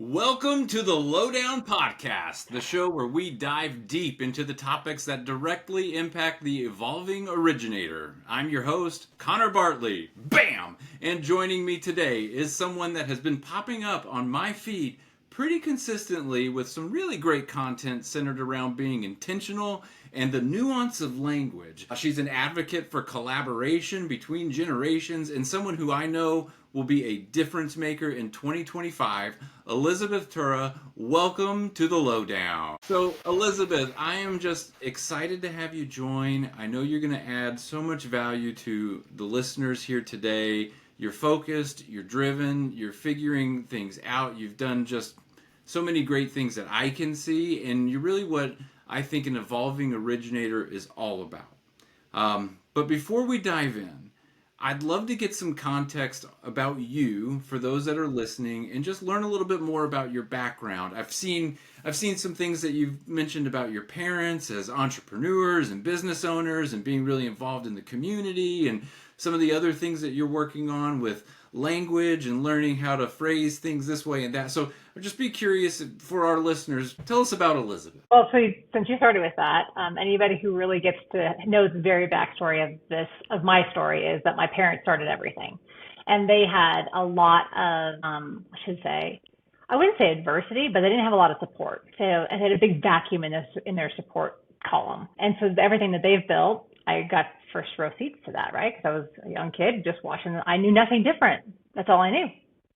Welcome to the Lowdown Podcast, the show where we dive deep into the topics that directly impact the evolving originator. I'm your host, Connor Bartley. Bam! And joining me today is someone that has been popping up on my feed pretty consistently with some really great content centered around being intentional and the nuance of language. She's an advocate for collaboration between generations and someone who I know will be a difference maker in 2025. Elizabeth Turra, welcome to the Lowdown. So, Elizabeth, I am just excited to have you join. I know you're going to add so much value to the listeners here today. You're focused, you're driven, you're figuring things out. You've done just so many great things that I can see, and you're really what I think an evolving originator is all about. But before we dive in, I'd love to get some context about you for those that are listening and just learn a little bit more about your background. I've seen some things that you've mentioned about your parents as entrepreneurs and business owners and being really involved in the community and some of the other things that you're working on with language and learning how to phrase things this way and that. So I'd just be curious for our listeners, tell us about Elizabeth. Well, so since you started with that, anybody who really gets to know the very backstory of my story is that my parents started everything, and they had a lot of, I wouldn't say adversity, but they didn't have a lot of support. So it had a big vacuum in their support column, and so everything that they've built, I got first row seats to that, right? Because I was a young kid just watching. I knew nothing different. That's all I knew.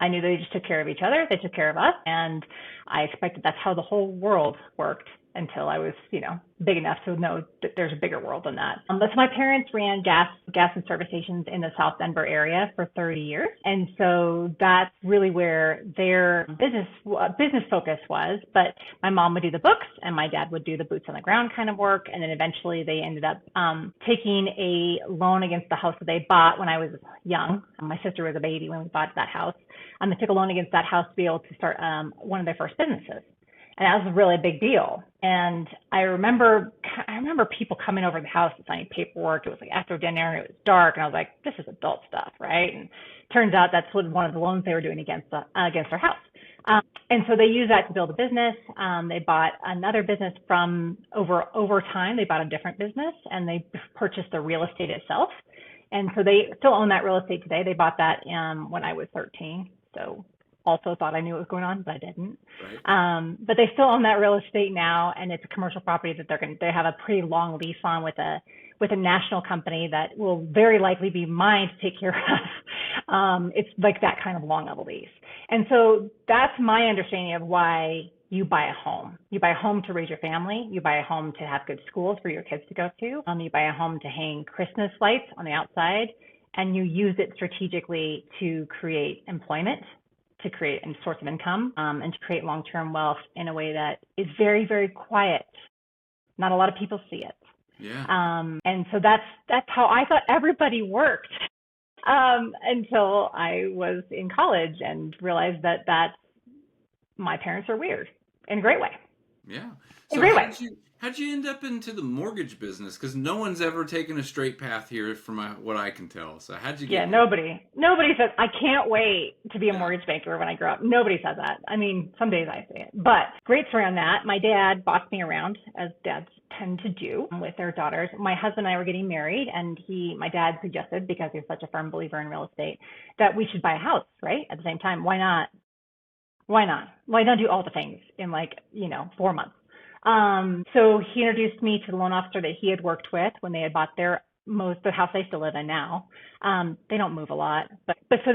I knew they just took care of each other. They took care of us. And I expected that's how the whole world worked until I was, big enough to know that there's a bigger world than that. But so my parents ran gas and service stations in the South Denver area for 30 years. And so that's really where their business focus was. But my mom would do the books and my dad would do the boots on the ground kind of work. And then eventually they ended up taking a loan against the house that they bought when I was young. My sister was a baby when we bought that house. They took a loan against that house to be able to start one of their first businesses. And that was a really big deal. And I remember people coming over the house and signing paperwork. It was like after dinner, it was dark, and I was like, this is adult stuff, right? And turns out that's what one of the loans they were doing against our house. And so they used that to build a business. They bought another business from over time. They bought a different business, and they purchased the real estate itself. And so they still own that real estate today. They bought that when I was 13. So also thought I knew what was going on, but I didn't. Right. But they still own that real estate now, and it's a commercial property that they have a pretty long lease on with a national company that will very likely be mine to take care of. It's like that kind of long of a lease. And so that's my understanding of why you buy a home. You buy a home to raise your family. You buy a home to have good schools for your kids to go to. You buy a home to hang Christmas lights on the outside, and you use it strategically to create employment, to create a source of income, and to create long-term wealth in a way that is very, very quiet. Not a lot of people see it. Yeah. And so that's how I thought everybody worked until I was in college and realized that my parents are weird in a great way. Yeah. So in a great way. How'd you end up into the mortgage business? Because no one's ever taken a straight path here from what I can tell. So how'd you get here? Nobody says, I can't wait to be a mortgage banker when I grow up. Nobody says that. I mean, some days I say it. But great story on that. My dad bossed me around, as dads tend to do with their daughters. My husband and I were getting married, and my dad suggested, because he's such a firm believer in real estate, that we should buy a house, right? At the same time. Why not? Why not do all the things in 4 months? So he introduced me to the loan officer that he had worked with when they had bought the house they still live in now. They don't move a lot, but so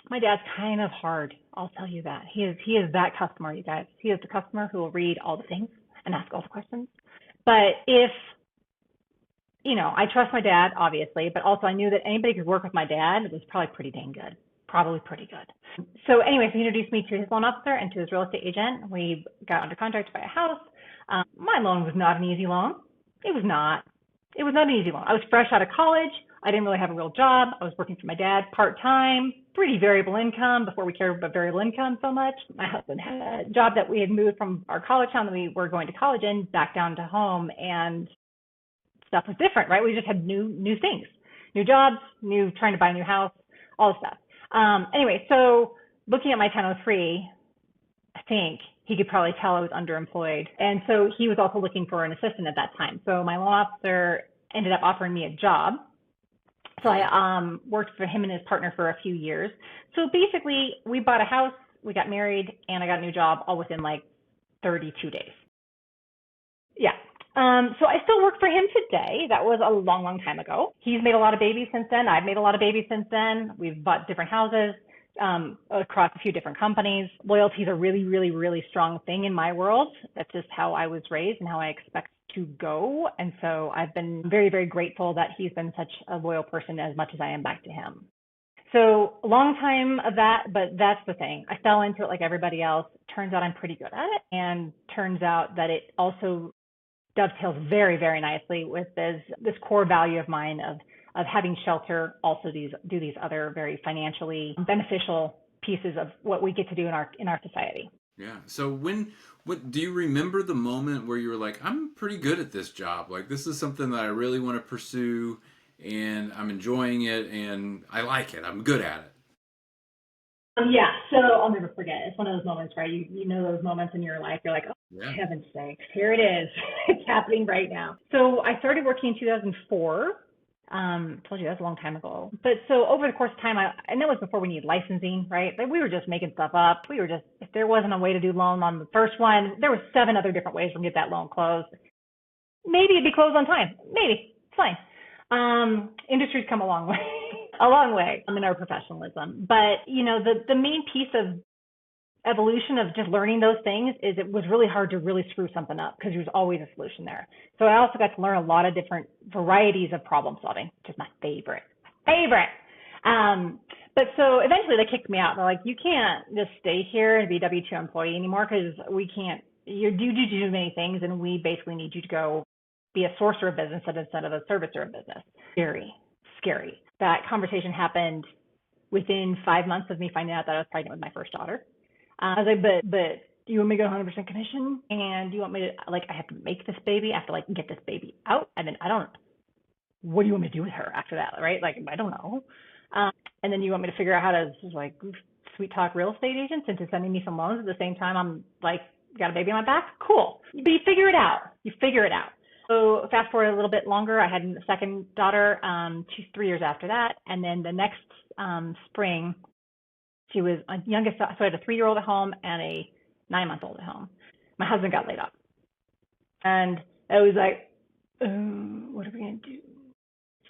my dad's kind of hard. I'll tell you that. He is that customer, you guys. He is the customer who will read all the things and ask all the questions. But if, I trust my dad, obviously, but also I knew that anybody who could work with my dad was probably pretty dang good. Probably pretty good. So anyway, so he introduced me to his loan officer and to his real estate agent. We got under contract to buy a house. My loan was not an easy loan. It was not an easy loan. I was fresh out of college. I didn't really have a real job. I was working for my dad part-time, pretty variable income before we cared about variable income so much. My husband had a job that we had moved from our college town that we were going to college in back down to home, and stuff was different, right? We just had new things, new jobs, trying to buy a new house, all this stuff. Anyway, so looking at my 1003, I think he could probably tell I was underemployed. And so he was also looking for an assistant at that time. So my loan officer ended up offering me a job. So I worked for him and his partner for a few years. So basically, we bought a house, we got married, and I got a new job all within like 32 days. Yeah. So I still work for him today. That was a long, long time ago. He's made a lot of babies since then. I've made a lot of babies since then. We've bought different houses across a few different companies. Loyalty is a really, really, really strong thing in my world. That's just how I was raised and how I expect to go. And so I've been very, very grateful that he's been such a loyal person as much as I am back to him. So a long time of that, but that's the thing. I fell into it like everybody else. Turns out I'm pretty good at it. And turns out that it also dovetails very, very nicely with this core value of mine of having shelter, also do these other very financially beneficial pieces of what we get to do in our society. Yeah. So what do you remember the moment where you were like, I'm pretty good at this job. Like this is something that I really want to pursue and I'm enjoying it and I like it. I'm good at it. Yeah, so I'll never forget. It's one of those moments, right? You know those moments in your life. You're like, oh, Yeah. heaven's sakes, here it is. It's happening right now. So I started working in 2004. Told you that's a long time ago. But so over the course of time, and that was before we needed licensing, right? Like we were just making stuff up. If there wasn't a way to do loan on the first one, there were 7 other different ways to get that loan closed. Maybe it'd be closed on time. Maybe. It's fine. Industry's come a long way. A long way in our professionalism. But, the main piece of evolution of just learning those things is it was really hard to really screw something up because there's always a solution there. So I also got to learn a lot of different varieties of problem solving, which is my favorite. But so eventually they kicked me out. They're like, you can't just stay here and be a W-2 employee anymore because we can't, you do too many things and we basically need you to go be a sourcer of business instead of a servicer of business. Scary. That conversation happened within 5 months of me finding out that I was pregnant with my first daughter. I was like, but do you want me to go 100% commission? And do you want me to, I have to make this baby? I have to, get this baby out? And then what do you want me to do with her after that, right? I don't know. And then you want me to figure out how to, sweet talk real estate agents into sending me some loans at the same time I'm, got a baby on my back? Cool. But you figure it out. So fast forward a little bit longer, I had a second daughter, 3 years after that. And then the next spring, she was a youngest, so I had a 3-year-old at home and a 9-month-old at home. My husband got laid off. And I was like, what are we going to do?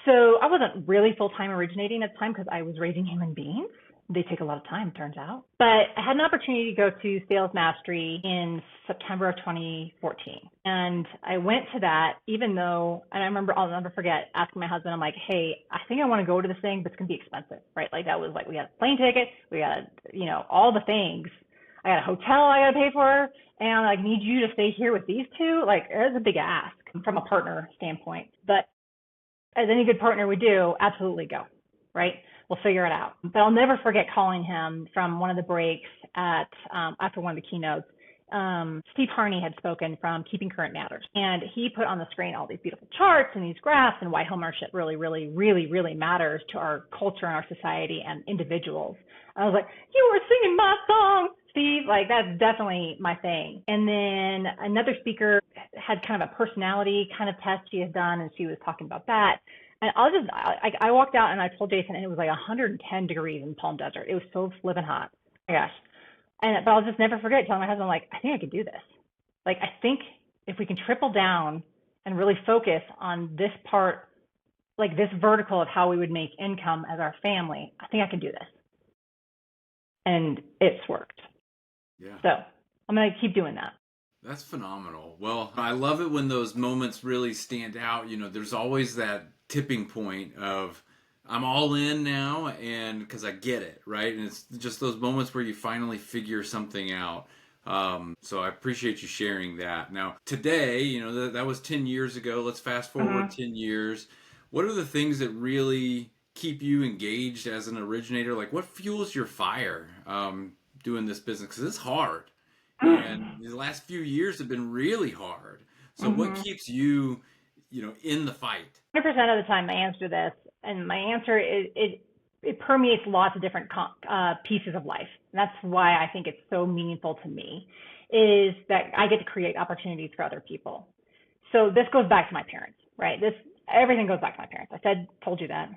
So I wasn't really full-time originating at the time because I was raising human beings. They take a lot of time, turns out. But I had an opportunity to go to Sales Mastery in September of 2014. And I went to that even though, and I'll never forget asking my husband, I'm like, hey, I think I want to go to this thing, but it's going to be expensive, right? That was we got a plane ticket, we got, all the things. I got a hotel I got to pay for, and I need you to stay here with these two. It's a big ask from a partner standpoint. But as any good partner would do, absolutely go, right? We'll figure it out. But I'll never forget calling him from one of the breaks after one of the keynotes. Steve Harney had spoken from Keeping Current Matters. And he put on the screen all these beautiful charts and these graphs and why homeownership really, really, really, really matters to our culture and our society and individuals. I was like, you were singing my song, Steve. That's definitely my thing. And then another speaker had kind of a personality kind of test she had done, and she was talking about that. And I walked out and I told Jason, and it was 110 degrees in Palm Desert. It was so flippin' hot. Oh my gosh. But I'll just never forget telling my husband, I think I could do this. I think if we can triple down and really focus on this part, this vertical of how we would make income as our family, I think I can do this. And it's worked. Yeah. So I'm going to keep doing that. That's phenomenal. Well, I love it when those moments really stand out. There's always that tipping point of I'm all in now and because I get it, right? And it's just those moments where you finally figure something out. So I appreciate you sharing that. Now, today, that was 10 years ago. Let's fast forward 10 years. What are the things that really keep you engaged as an originator? What fuels your fire doing this business? Because it's hard. And the last few years have been really hard. So what keeps you, in the fight? 100% of the time I answer this, and my answer is it permeates lots of different pieces of life. And that's why I think it's so meaningful to me, is that I get to create opportunities for other people. So this goes back to my parents, right? Everything goes back to my parents. Told you that.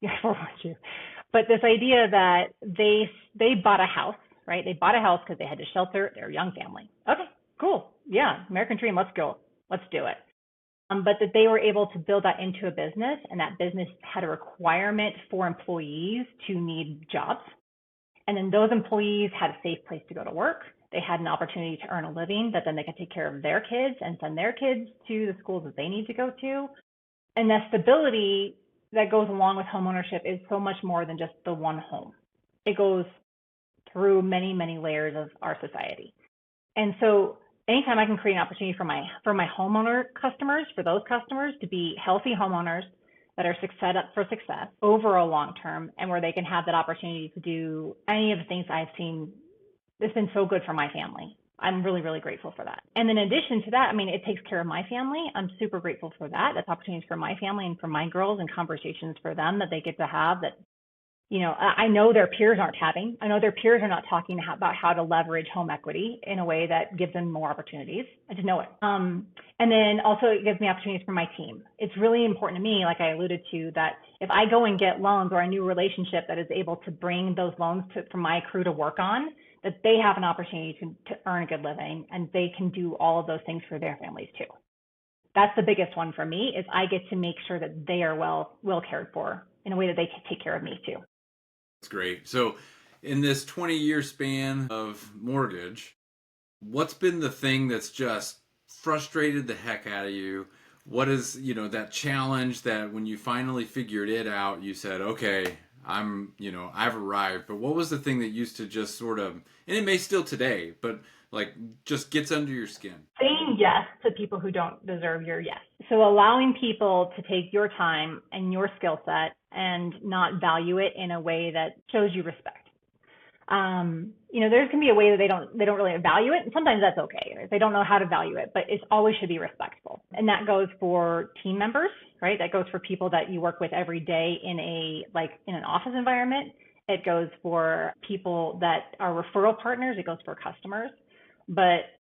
I forewarned you. But this idea that they bought a house, right? They bought a house because they had to shelter their young family. Okay, cool. Yeah, American dream. Let's go. Let's do it. But that they were able to build that into a business, and that business had a requirement for employees to need jobs. And then those employees had a safe place to go to work. They had an opportunity to earn a living that then they could take care of their kids and send their kids to the schools that they need to go to. And that stability that goes along with homeownership is so much more than just the one home. It goes through many, many layers of our society. And so anytime I can create an opportunity for my homeowner customers, for those customers to be healthy homeowners that are set up for success over a long term, and where they can have that opportunity to do any of the things I've seen, it's been so good for my family. I'm really, really grateful for that. And in addition to that, I mean, it takes care of my family. I'm super grateful for that. That's opportunities for my family and for my girls, and conversations for them that they get to have that, I know their peers aren't having. I know their peers are not talking about how to leverage home equity in a way that gives them more opportunities. I just know it. And then also it gives me opportunities for my team. It's really important to me, like I alluded to, that if I go and get loans or a new relationship that is able to bring those loans for my crew to work on, that they have an opportunity to earn a good living, and they can do all of those things for their families too. That's the biggest one for me, is I get to make sure that they are well cared for in a way that they can take care of me too. That's great. So in this 20-year span of mortgage, what's been the thing that's just frustrated the heck out of you? What is, that challenge that when you finally figured it out, you said, okay, I've arrived. But what was the thing that used to just sort of, and it may still today, but like just gets under your skin? Saying yes to people who don't deserve your yes. So allowing people to take your time and your skill set and not value it in a way that shows you respect. There can be a way that they don't really value it, and sometimes that's okay. Right? They don't know how to value it, but it always should be respectful. And that goes for team members, right? That goes for people that you work with every day in an office environment. It goes for people that are referral partners. It goes for customers. But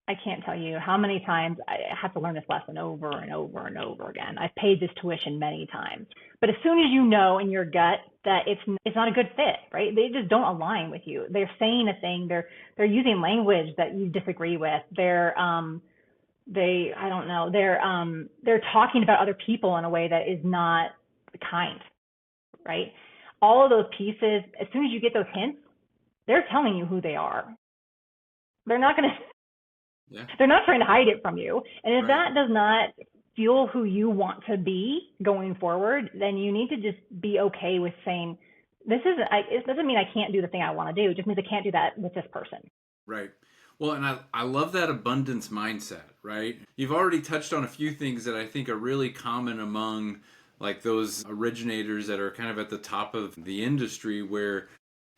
I can't tell you how many times I have to learn this lesson over and over and over again. I've paid this tuition many times. But as soon as you know in your gut that it's not a good fit, right? They just don't align with you. They're saying a thing. They're using language that you disagree with. They're talking about other people in a way that is not kind, right? All of those pieces, as soon as you get those hints, they're telling you who they are. They're not going to. Yeah. They're not trying to hide it from you. And if that does not fuel who you want to be going forward, then you need to just be okay with saying, it doesn't mean I can't do the thing I want to do. It just means I can't do that with this person. Right. Well, and I love that abundance mindset, right? You've already touched on a few things that I think are really common among like those originators that are kind of at the top of the industry, where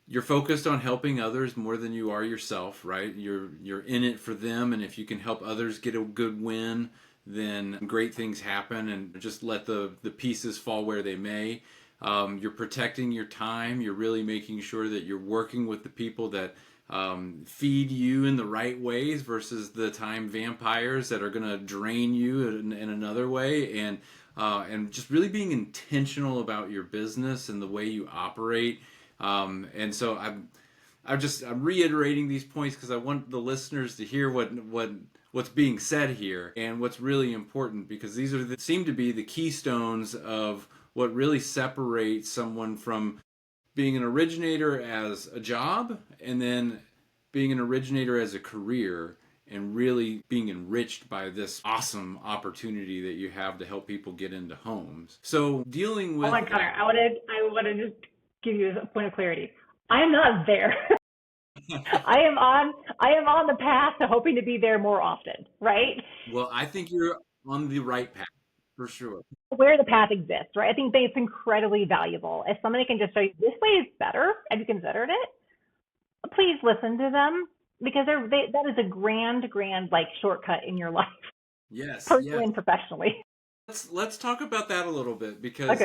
you're focused on helping others more than you are yourself, right? You're in it for them, and if you can help others get a good win, then great things happen, and just let the pieces fall where they may. You're protecting your time. You're really making sure that you're working with the people that feed you in the right ways versus the time vampires that are going to drain you in another way, and just really being intentional about your business and the way you operate. And so I'm reiterating these points because I want the listeners to hear what's being said here and what's really important, because these seem to be the keystones of what really separates someone from being an originator as a job and then being an originator as a career, and really being enriched by this awesome opportunity that you have to help people get into homes. So dealing with... Oh my God, I want to just give you a point of clarity. I am not there. I am on the path to hoping to be there more often, right? Well, I think you're on the right path, for sure. Where the path exists, right? I think it's incredibly valuable. If somebody can just say, this way is better, have you considered it? Please listen to them, because that is a grand like shortcut in your life. Yes. Personally and professionally. Let's talk about that a little bit, because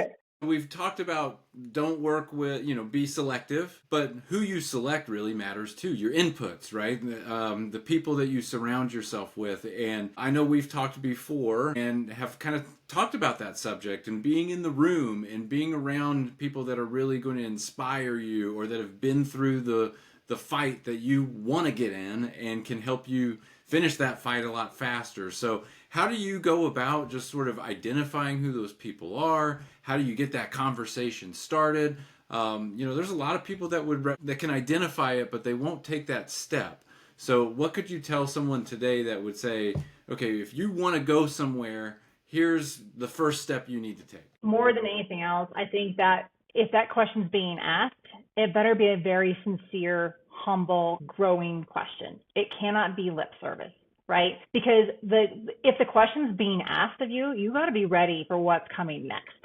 We've talked about don't work with, be selective, but who you select really matters too. Your inputs, right? The people that you surround yourself with. And I know we've talked before and have kind of talked about that subject and being in the room and being around people that are really going to inspire you or that have been through the fight that you want to get in and can help you finish that fight a lot faster. So how do you go about just sort of identifying who those people are? How do you get that conversation started? There's a lot of people that can identify it, but they won't take that step. So what could you tell someone today that would say, okay, if you want to go somewhere, here's the first step you need to take? More than anything else, I think that if that question's being asked, it better be a very sincere, humble, growing question. It cannot be lip service, right? Because if the question's being asked of you, you got to be ready for what's coming next,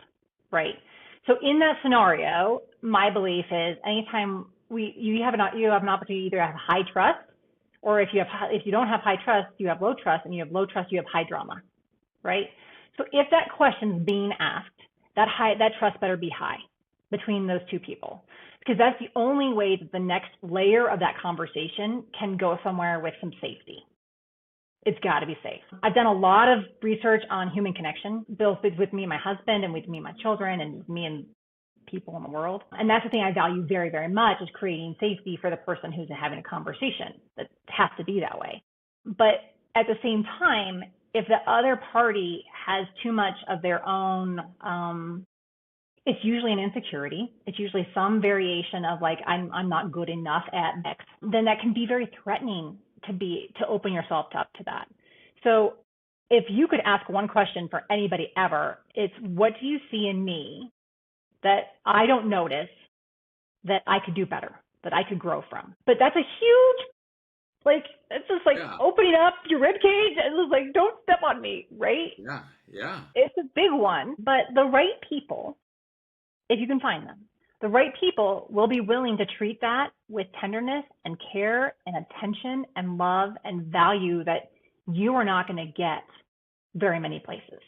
right? So in that scenario, my belief is anytime you have an opportunity to either have high trust, or if you don't have high trust, you have low trust, and you have low trust, you have high drama, right? So if that question's being asked, that trust better be high between those two people, because that's the only way that the next layer of that conversation can go somewhere with some safety. It's got to be safe. I've done a lot of research on human connection, both with me and my husband, and with me and my children, and with me and people in the world. And that's the thing I value very, very much, is creating safety for the person who's having a conversation. That has to be that way. But at the same time, if the other party has too much of their own, it's usually an insecurity. It's usually some variation of like, I'm not good enough at X. Then that can be very threatening to open yourself up to that. So if you could ask one question for anybody ever, it's, what do you see in me that I don't notice that I could do better, that I could grow from? But that's a huge, it's just opening up your rib cage and just like, don't step on me, right? Yeah. It's a big one, but the right people, if you can find them, the right people will be willing to treat that with tenderness and care and attention and love and value that you are not going to get very many places.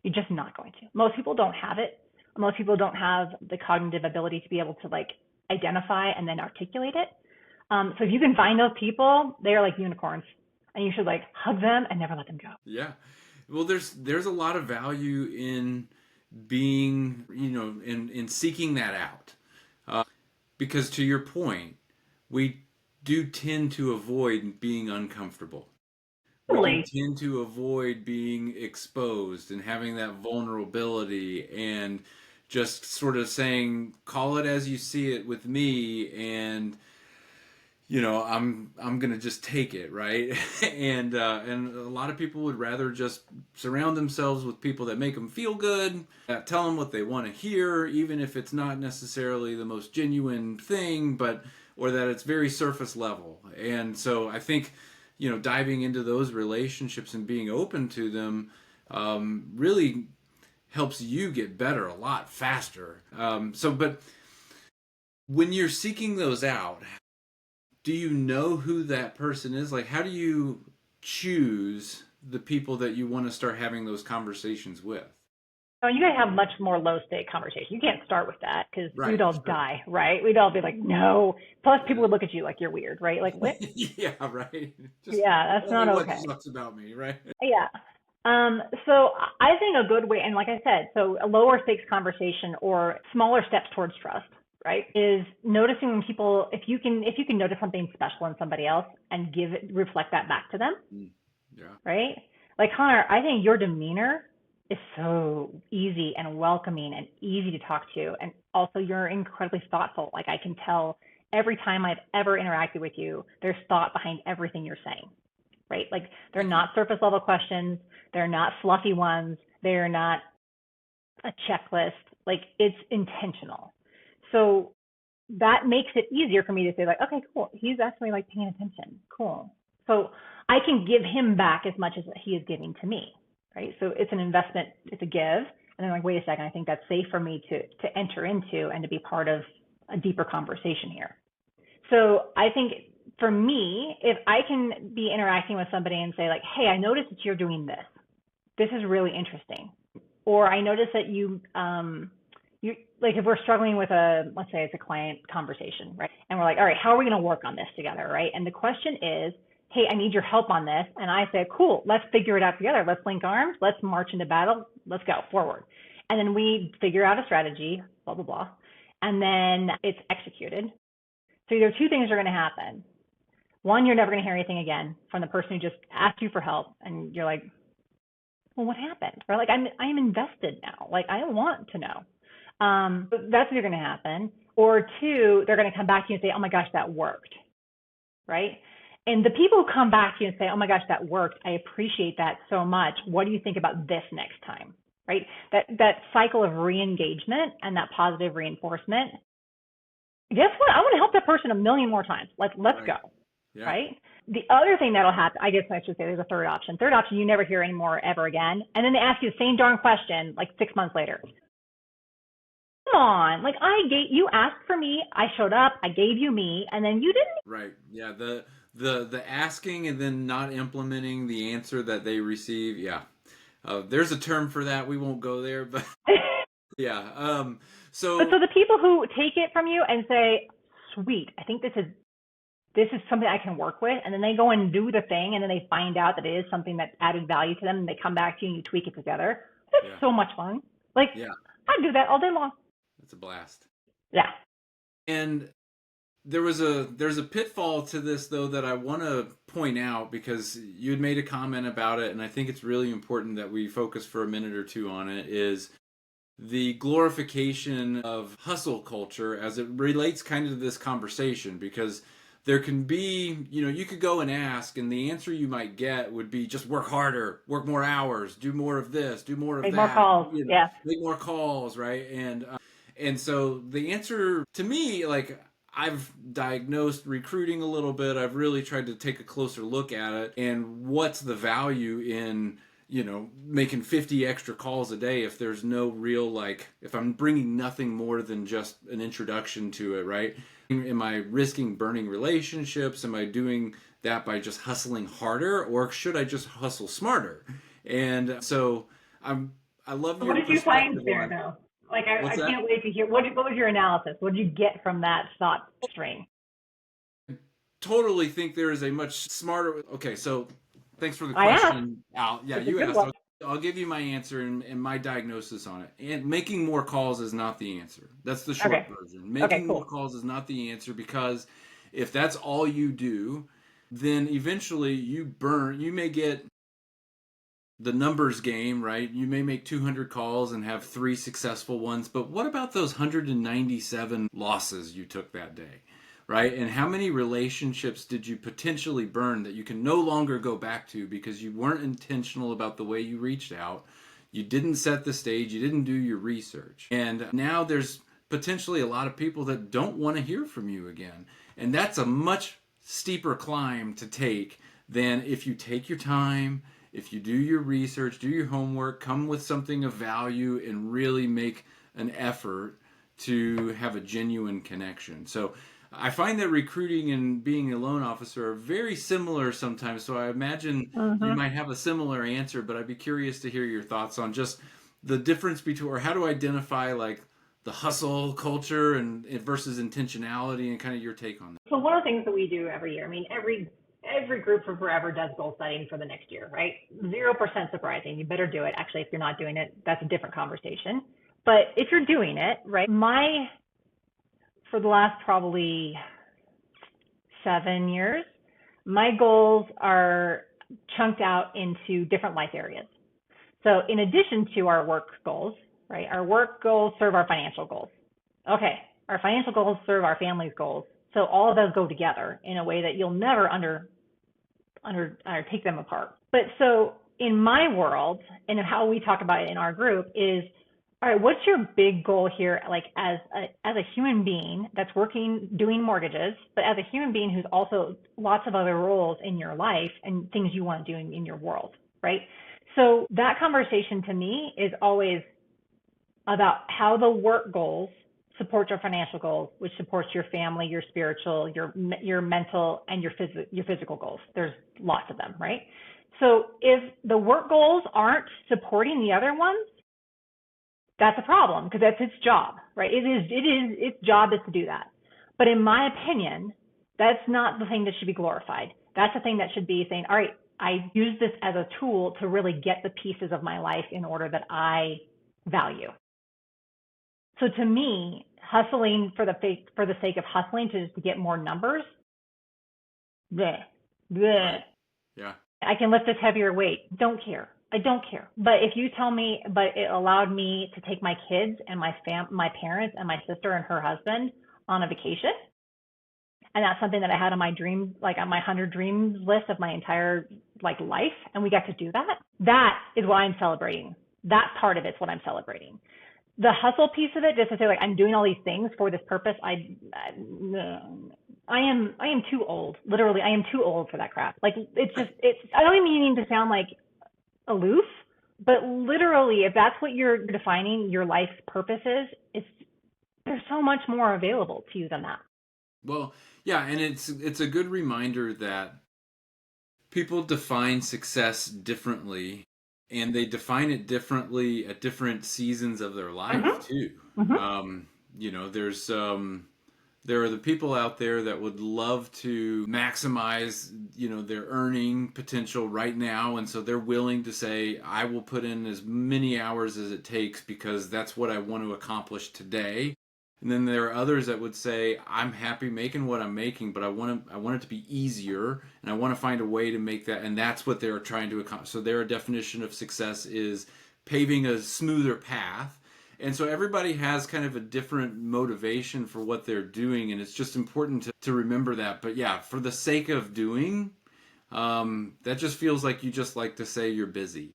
You're just not going to. Most people don't have it. Most people don't have the cognitive ability to be able to identify and then articulate it. So if you can find those people, they're like unicorns, and you should hug them and never let them go. Yeah. Well, there's a lot of value in being, in seeking that out. Because to your point, we do tend to avoid being uncomfortable. We do tend to avoid being exposed and having that vulnerability and just sort of saying, call it as you see it with me, and I'm gonna just take it, right? and a lot of people would rather just surround themselves with people that make them feel good, that tell them what they want to hear, even if it's not necessarily the most genuine thing, or that it's very surface level. And so I think diving into those relationships and being open to them really helps you get better a lot faster. But when you're seeking those out, do you know who that person is? How do you choose the people that you want to start having those conversations with? Oh, you gotta have much more low-stake conversation. You can't start with that because we'd all die, right? We'd all be like, no. Plus, people would look at you like you're weird, right? Like, what? Yeah, right. That's not okay. What sucks about me, right? Yeah. So I think a good way, and like I said, so a lower stakes conversation or smaller steps towards trust, right, is noticing when people, if you can notice something special in somebody else and reflect that back to them. Yeah. Right? Like, Connor, I think your demeanor is so easy and welcoming and easy to talk to. And also you're incredibly thoughtful. I can tell every time I've ever interacted with you, there's thought behind everything you're saying, right? They're not surface level questions. They're not fluffy ones. They're not a checklist. It's intentional. So that makes it easier for me to say okay, cool. He's actually paying attention. Cool. So I can give him back as much as he is giving to me, right? So it's an investment, it's a give. And then wait a second, I think that's safe for me to enter into and to be part of a deeper conversation here. So I think for me, if I can be interacting with somebody and say hey, I noticed that you're doing this. This is really interesting. Or I noticed that you like if we're struggling with let's say it's a client conversation, right? And we're like, all right, how are we going to work on this together, right? And the question is, hey, I need your help on this. And I say, cool, let's figure it out together. Let's link arms. Let's march into battle. Let's go forward. And then we figure out a strategy, blah, blah, blah. And then it's executed. So either two things are going to happen. One, you're never going to hear anything again from the person who just asked you for help. And you're like, well, what happened? Or like, I'm invested now. Like, I want to know. That's either going to happen. Or two, they're going to come back to you and say, oh my gosh, that worked. Right? And the people who come back to you and say, oh my gosh, that worked. I appreciate that so much. What do you think about this next time? Right? That cycle of re-engagement and that positive reinforcement. Guess what? I want to help that person a million more times. Like, let's go. Yeah. Right? The other thing that'll happen, I guess I should say there's a third option. Third option, you never hear anymore ever again. And then they ask you the same darn question like 6 months later. Come on. Like you asked for me, I showed up, I gave you me, and then you didn't. Right. Yeah. The asking and then not implementing the answer that they receive. Yeah. There's a term for that. We won't go there, but yeah. So the people who take it from you and say, sweet, I think this is something I can work with. And then they go and do the thing. And then they find out that it is something that added value to them. And they come back to you and you tweak it together. That's so much fun. Like, I do that all day long. It's a blast. Yeah. And there's a pitfall to this though that I want to point out because you had made a comment about it. And I think it's really important that we focus for a minute or two on it is the glorification of hustle culture as it relates kind of to this conversation, because there can be, you could go and ask, and the answer you might get would be just work harder, work more hours, do more of this, do more of that. Make more calls, make more calls, right? And so the answer to me, like I've diagnosed recruiting a little bit. I've really tried to take a closer look at it, and what's the value in making 50 extra calls a day if there's no real, if I'm bringing nothing more than just an introduction to it, right? Am I risking burning relationships? Am I doing that by just hustling harder, or should I just hustle smarter? And so I love your perspective. What did you find there, though? Like, I can't wait to hear. What was your analysis? What did you get from that thought string? I totally think there is a much smarter. Okay, so thanks for the question, Al. Yeah, you asked. I'll give you my answer and my diagnosis on it. And making more calls is not the answer. That's the short version. Making more calls is not the answer, because if that's all you do, then eventually you may get the numbers game, right? You may make 200 calls and have 3 successful ones, but what about those 197 losses you took that day? Right? And how many relationships did you potentially burn that you can no longer go back to because you weren't intentional about the way you reached out? You didn't set the stage. You didn't do your research. And now there's potentially a lot of people that don't want to hear from you again. And that's a much steeper climb to take than if you take your time, if you do your research, do your homework, come with something of value, and really make an effort to have a genuine connection. So I find that recruiting and being a loan officer are very similar sometimes, so I imagine you might have a similar answer, but I'd be curious to hear your thoughts on just the difference between, or how to identify like the hustle culture and versus intentionality, and kind of your take on that. So one of the things that we do every year, I mean, every group for forever does goal setting for the next year, right? 0% surprising. You better do it. Actually, if you're not doing it, that's a different conversation. But if you're doing it, right, for the last probably 7 years, my goals are chunked out into different life areas. So in addition to our work goals, right, our work goals serve our financial goals. Okay, our financial goals serve our family's goals. So all of those go together in a way that you'll never take them apart. But so in my world, and how we talk about it in our group is, all right, what's your big goal here? Like as a human being that's working, doing mortgages, but as a human being who's also lots of other roles in your life and things you want to do in your world, right? So that conversation to me is always about how the work goals support your financial goals, which supports your family, your spiritual, your mental, and your physical goals. There's lots of them, right? So if the work goals aren't supporting the other ones, That's a problem because that's its job, right? Its job is to do that. But in my opinion, that's not the thing that should be glorified. That's the thing that should be saying, all right, I use this as a tool to really get the pieces of my life in order that I value. So to me, hustling for the sake of hustling to get more numbers, bleh, bleh. Right. Yeah. I can lift this heavier weight. Don't care. I don't care. But if you tell me, but it allowed me to take my kids and my parents and my sister and her husband on a vacation, and that's something that I had on my dream, like on my 100 dreams list of my entire like life, and we got to do that. That is what I'm celebrating. That part of it's what I'm celebrating. The hustle piece of it, just to say like I'm doing all these things for this purpose, I am too old. Literally, I am too old for that crap. Like it's I don't even mean to sound like aloof, but literally, if that's what you're defining your life's purpose is, there's so much more available to you than that. Well, yeah, and it's a good reminder that people define success differently, and they define it differently at different seasons of their life too. You know, there are the people out there that would love to maximize, you know, their earning potential right now, and so they're willing to say, I will put in as many hours as it takes because that's what I want to accomplish today. And then there are others that would say, I'm happy making what I'm making, but I want it to be easier, and I want to find a way to make that, and that's what they're trying to accomplish. So their definition of success is paving a smoother path. And so everybody has kind of a different motivation for what they're doing, and it's just important to remember that. But yeah, for the sake of doing, that just feels like you just like to say you're busy.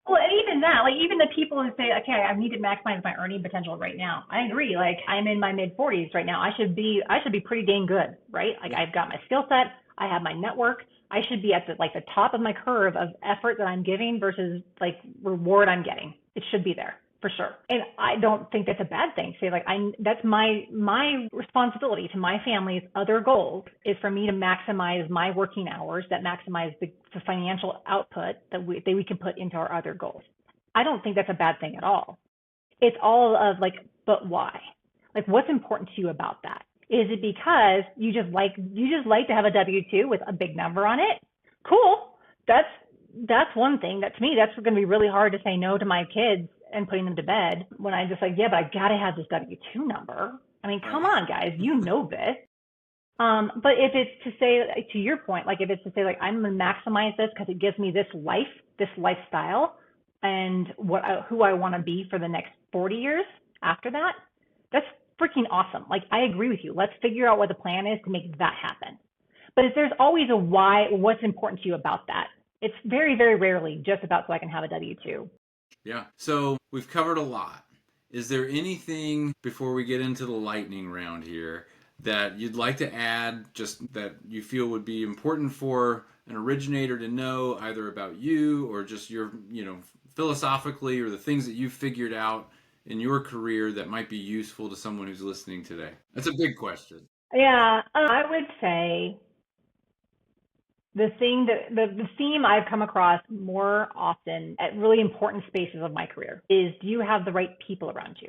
Well, and even that, like even the people who say, okay, I need to maximize my earning potential right now. I agree. Like I'm in my mid 40s right now. I should be pretty dang good, right? Like I've got my skill set. I have my network. I should be at the top of my curve of effort that I'm giving versus like reward I'm getting. It should be there for sure. And I don't think that's a bad thing. Say like that's my responsibility to my family's other goals is for me to maximize my working hours that maximize the financial output that we can put into our other goals. I don't think that's a bad thing at all. It's all of like, but why? Like what's important to you about that? Is it because you just like to have a W-2 with a big number on it? Cool. That's one thing. That to me, that's going to be really hard to say no to my kids and putting them to bed when I just like, yeah, but I got to have this W-2 number. I mean, come on, guys, you know this. But if it's to say, to your point, like if it's to say like, I'm going to maximize this because it gives me this life, this lifestyle, and who I want to be for the next 40 years after that, that's freaking awesome. Like I agree with you. Let's figure out what the plan is to make that happen. But if there's always a why, what's important to you about that? It's very, very rarely just about so I can have a W-2. Yeah. So we've covered a lot. Is there anything before we get into the lightning round here that you'd like to add, just that you feel would be important for an originator to know, either about you or just your, you know, philosophically, or the things that you've figured out in your career that might be useful to someone who's listening today? That's a big question. Yeah, I would say the theme I've come across more often at really important spaces of my career is, do you have the right people around you?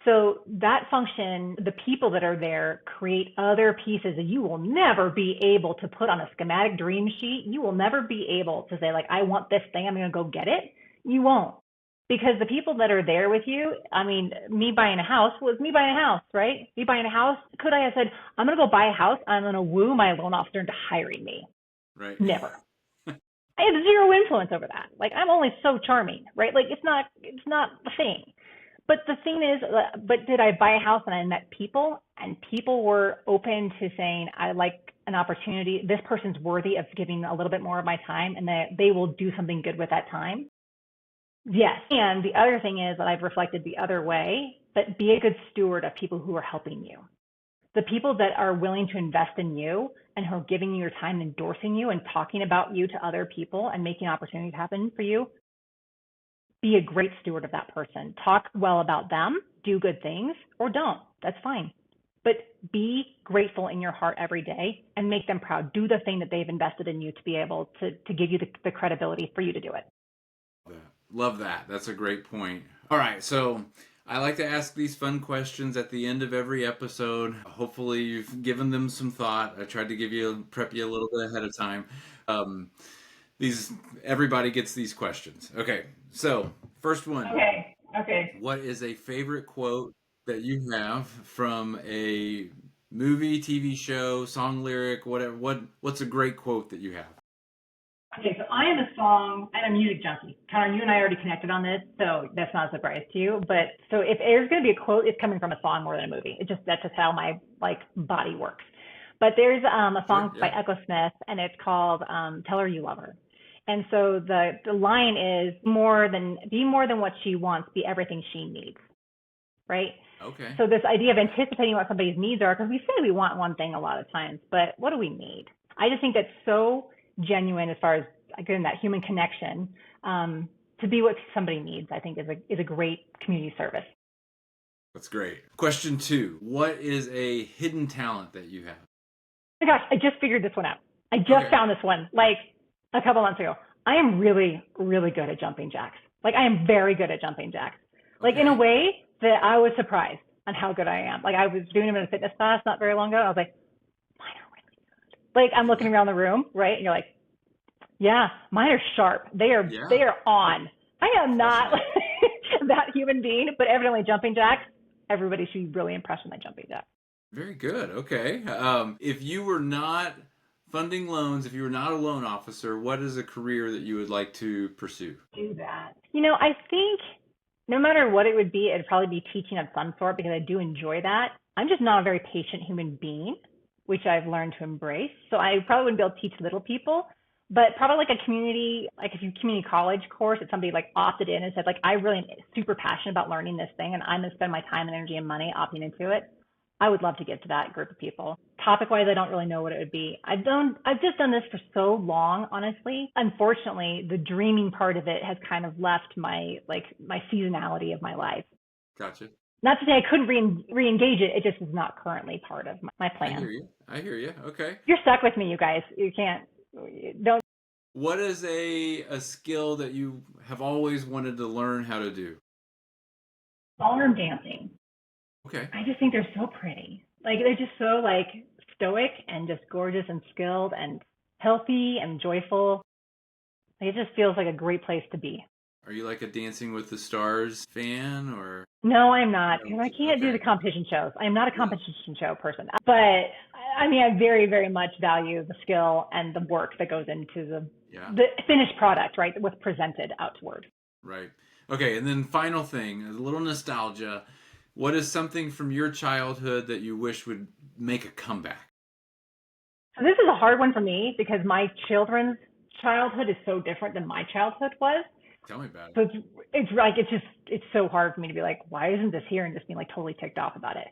So that function, the people that are there create other pieces that you will never be able to put on a schematic dream sheet. You will never be able to say like, I want this thing, I'm going to go get it. You won't. Because the people that are there with you, I mean, me buying a house was me buying a house, right? Me buying a house, could I have said, I'm going to go buy a house, I'm going to woo my loan officer into hiring me? Right. Never. I have zero influence over that. Like, I'm only so charming, right? Like, it's not the thing. But the thing is, but did I buy a house and I met people, and people were open to saying, I like an opportunity. This person's worthy of giving a little bit more of my time, and that they will do something good with that time. Yes. And the other thing is that I've reflected the other way, but be a good steward of people who are helping you. The people that are willing to invest in you and who are giving you your time, endorsing you and talking about you to other people and making opportunities happen for you. Be a great steward of that person. Talk well about them, do good things, or don't. That's fine. But be grateful in your heart every day and make them proud. Do the thing that they've invested in you to be able to give you the credibility for you to do it. Love that. That's a great point. All right, so I like to ask these fun questions at the end of every episode. Hopefully, you've given them some thought. I tried to prep you a little bit ahead of time. Um, these Everybody gets these questions. Okay, so first one. Okay. Okay. What is a favorite quote that you have from a movie, TV show, song lyric, whatever? What's a great quote that you have? Okay, so I am a song and a music junkie. Connor, you and I already connected on this, so that's not a surprise to you. But so if there's going to be a quote, it's coming from a song more than a movie. That's just how my body works. But there's a Sure, song by yeah. Echo Smith, and it's called "Tell Her You Love Her." And so the line is be more than what she wants, be everything she needs, right? Okay. So this idea of anticipating what somebody's needs are, because we say we want one thing a lot of times, but what do we need? I just think that's so genuine as far as, again, that human connection, to be what somebody needs, I think is a great community service. That's great. Question 2. What is a hidden talent that you have? Oh my gosh, I just figured this one out. I just Okay. found this one like a couple months ago. I am really, really good at jumping jacks. Like, I am very good at jumping jacks. Like, in a Okay. way that I was surprised on how good I am. Like, I was doing them in a fitness class not very long ago. And I was like, mine are really good. Like, I'm looking Yeah. around the room, right? And you're like, yeah, mine are sharp. Yeah. They are on. I am not Awesome. that human being, but evidently jumping jacks, everybody should be really impressed with my jumping jacks. Very good. Okay. If you were not funding loans, if you were not a loan officer, what is a career that you would like to pursue? Do that. I think no matter what it would be, it'd probably be teaching of some sort because I do enjoy that. I'm just not a very patient human being, which I've learned to embrace. So I probably wouldn't be able to teach little people, but probably like a community, like if you community college course, if somebody like opted in and said like, I really am super passionate about learning this thing and I'm going to spend my time and energy and money opting into it. I would love to get to that group of people. Topic wise, I don't really know what it would be. I've just done this for so long, honestly. Unfortunately, the dreaming part of it has kind of left my seasonality of my life. Gotcha. Not to say I couldn't re-engage it. It just is not currently part of my I hear plan. you. I hear you. Okay. You're stuck with me, you guys. Don't. What is a skill that you have always wanted to learn how to do? Ballroom dancing. Okay. I just think they're so pretty. Like, they're just so like stoic and just gorgeous and skilled and healthy and joyful. Like, it just feels like a great place to be. Are you like a Dancing with the Stars fan or? No, I'm not, No. because I can't do Okay. the competition shows. I'm not a Yeah. competition show person. But I mean, I very, very much value the skill and the work that goes into Yeah. the finished product, right? What's presented outward. Right. Okay. And then final thing, a little nostalgia. What is something from your childhood that you wish would make a comeback? So this is a hard one for me because my children's childhood is so different than my childhood was. Tell me about it. So it's so hard for me to be like, why isn't this here, and just being like totally ticked off about it.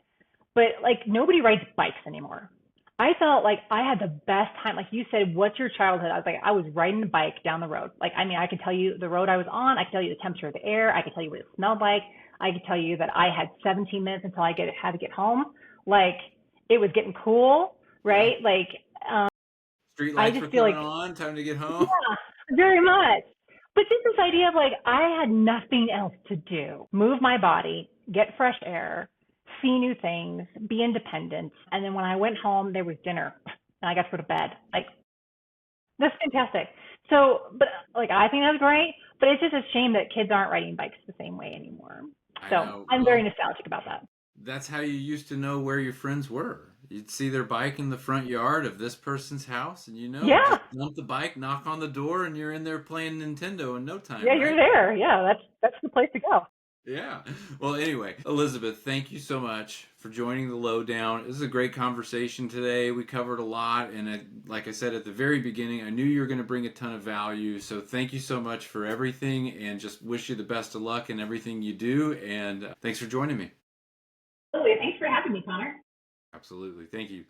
But like, nobody rides bikes anymore. I felt like I had the best time. Like you said, what's your childhood? I was like, I was riding a bike down the road. Like, I mean, I could tell you the road I was on. I could tell you the temperature of the air. I could tell you what it smelled like. I could tell you that I had 17 minutes until had to get home. Like, it was getting cool, right? Yeah. Like, Street I lights just were feel coming like, on. Time to get home. yeah, very much. But just this idea of like, I had nothing else to do. Move my body, get fresh air, see new things, be independent. And then when I went home, there was dinner and I got to go to bed. Like, that's fantastic. So, but like, I think that's great, but it's just a shame that kids aren't riding bikes the same way anymore. I So know. I'm very Well, nostalgic about that. that's how you used to know where your friends were. You'd see their bike in the front yard of this person's house, and Yeah. just dump the bike, knock on the door, and you're in there playing Nintendo in no time, Yeah, you're right? there. Yeah, that's the place to go. Yeah. Well, anyway, Elizabeth, thank you so much for joining the Lowdown. This is a great conversation today. We covered a lot, and like I said at the very beginning, I knew you were going to bring a ton of value. So thank you so much for everything, and just wish you the best of luck in everything you do. And thanks for joining me. Absolutely. Thanks for having me, Connor. Absolutely. Thank you.